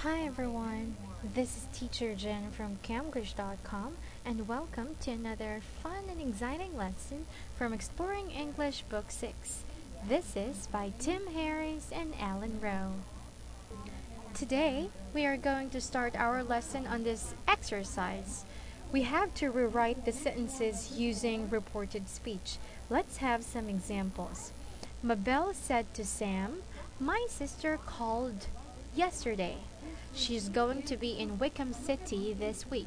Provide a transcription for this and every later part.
Hi everyone, this is Teacher Jen from Camglish.com and welcome to another fun and exciting lesson from Exploring English Book 6. This is by Tim Harris and Alan Rowe. Today, we are going to start our lesson on this exercise. We have to rewrite the sentences using reported speech. Let's have some examples. Mabel said to Sam, "My sister called yesterday. She's going to be in Wickham City this week."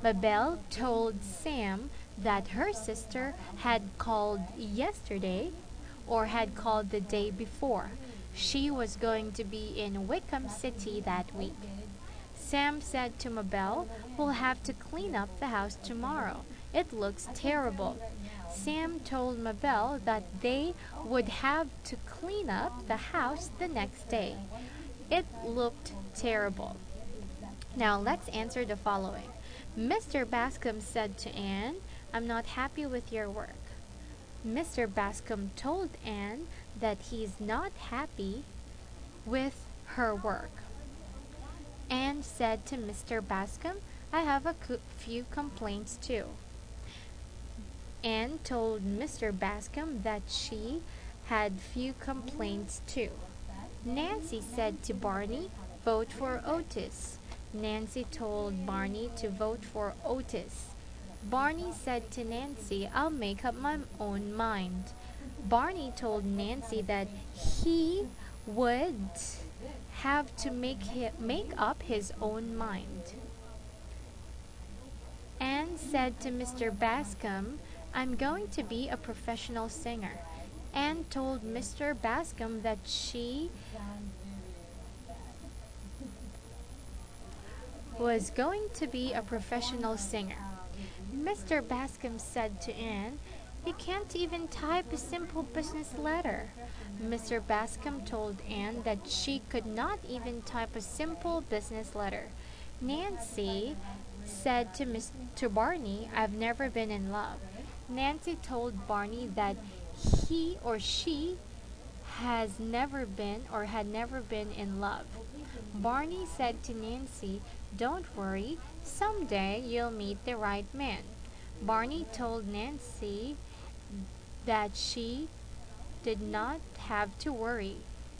Mabel told Sam that her sister had called yesterday or had called the day before. She was going to be in Wickham City that week. Sam said to Mabel, "We'll have to clean up the house tomorrow. It looks terrible." Sam told Mabel that they would have to clean up the house the next day. It looked terrible. Now let's answer the following. Mr. Bascom said to Anne, "I'm not happy with your work." Mr. Bascom told Anne that he's not happy with her work. Anne said to Mr. Bascom, "I have a few complaints too." Anne told Mr. Bascom that she had few complaints too. Nancy said to Barney, "Vote for Otis." Nancy told Barney to vote for Otis. Barney said to Nancy, "I'll make up my own mind." Barney told Nancy that he would have to make up his own mind. Anne said to Mr. Bascom, "I'm going to be a professional singer." Anne told Mr. Bascom that she was going to be a professional singer. Mr. Bascom said to Anne, "You can't even type a simple business letter." Mr. Bascom told Anne that she could not even type a simple business letter. Nancy said to Barney, "I've never been in love." Nancy told Barney that he or she has never been or had never been in love. Barney said to Nancy, "Don't worry, someday you'll meet the right man." Barney told Nancy that she did not have to worry.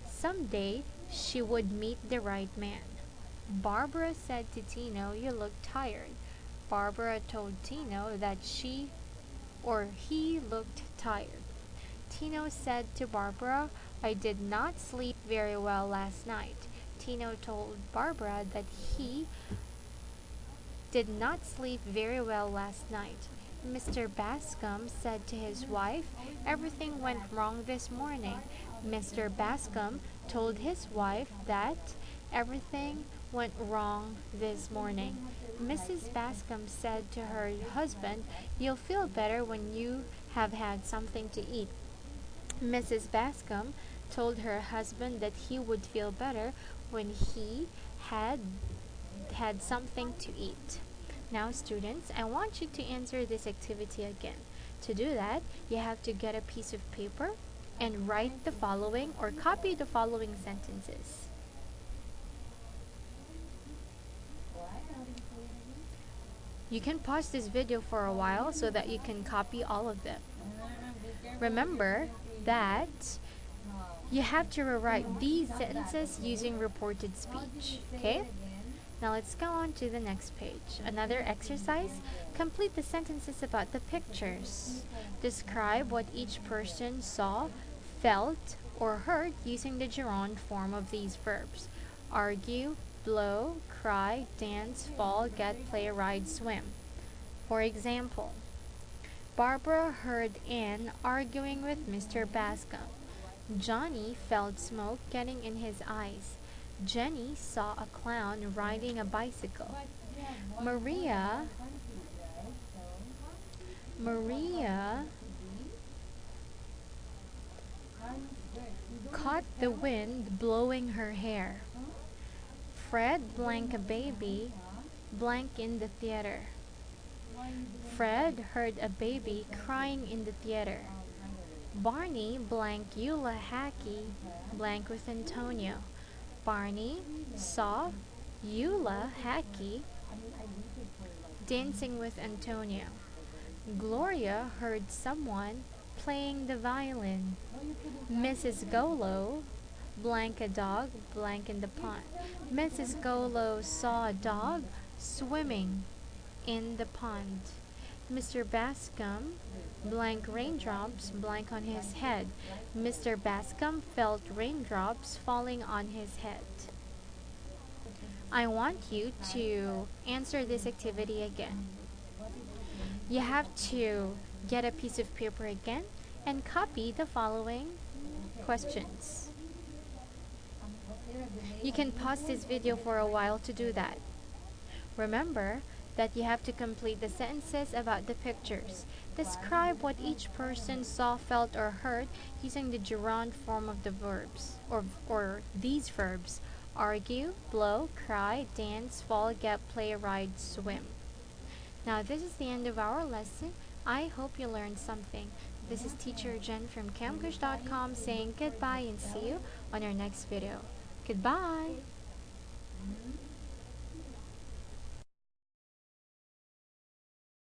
Someday she would meet the right man. Barbara said to Tino, "You look tired." Barbara told Tino that she or he looked tired. Tino said to Barbara, "I did not sleep very well last night." Tino told Barbara that he did not sleep very well last night. Mr. Bascom said to his wife, "Everything went wrong this morning." Mr. Bascom told his wife that everything went wrong this morning. Mrs. Bascom said to her husband, "You'll feel better when you have had something to eat." Mrs. Bascom told her husband that he would feel better when he had had something to eat. Now students, I want you to answer this activity again. To do that, you have to get a piece of paper and write the following or copy the following sentences. You can pause this video for a while so that you can copy all of them. Remember that you have to rewrite these sentences using reported speech, okay? Now let's go on to the next page. Another exercise, complete the sentences about the pictures. Describe what each person saw, felt, or heard using the gerund form of these verbs. Argue, blow, cry, dance, fall, get, play, ride, swim. For example, Barbara heard Anne arguing with Mr. Bascom. Johnny felt smoke getting in his eyes. Jenny saw a clown riding a bicycle. Maria caught the wind blowing her hair. Fred blank a baby blank in the theater. Fred heard a baby crying in the theater. Barney blank Eula Hackey blank with Antonio. Barney saw Eula Hackey dancing with Antonio. Gloria heard someone playing the violin. Mrs. Golo blank a dog blank in the pond. Mrs. Golo saw a dog swimming in the pond. Mr. Bascom blank raindrops blank on his head. Mr. Bascom felt raindrops falling on his head. I want you to answer this activity again. You have to get a piece of paper again and copy the following questions. You can pause this video for a while to do that. Remember that you have to complete the sentences about the pictures. Describe what each person saw, felt, or heard using the gerund form of the verbs, or these verbs: argue, blow, cry, dance, fall, get, play, ride, swim. Now this is the end of our lesson. I hope you learned something. This is Teacher Jen from camgush.com saying goodbye and see you on our next video. Goodbye!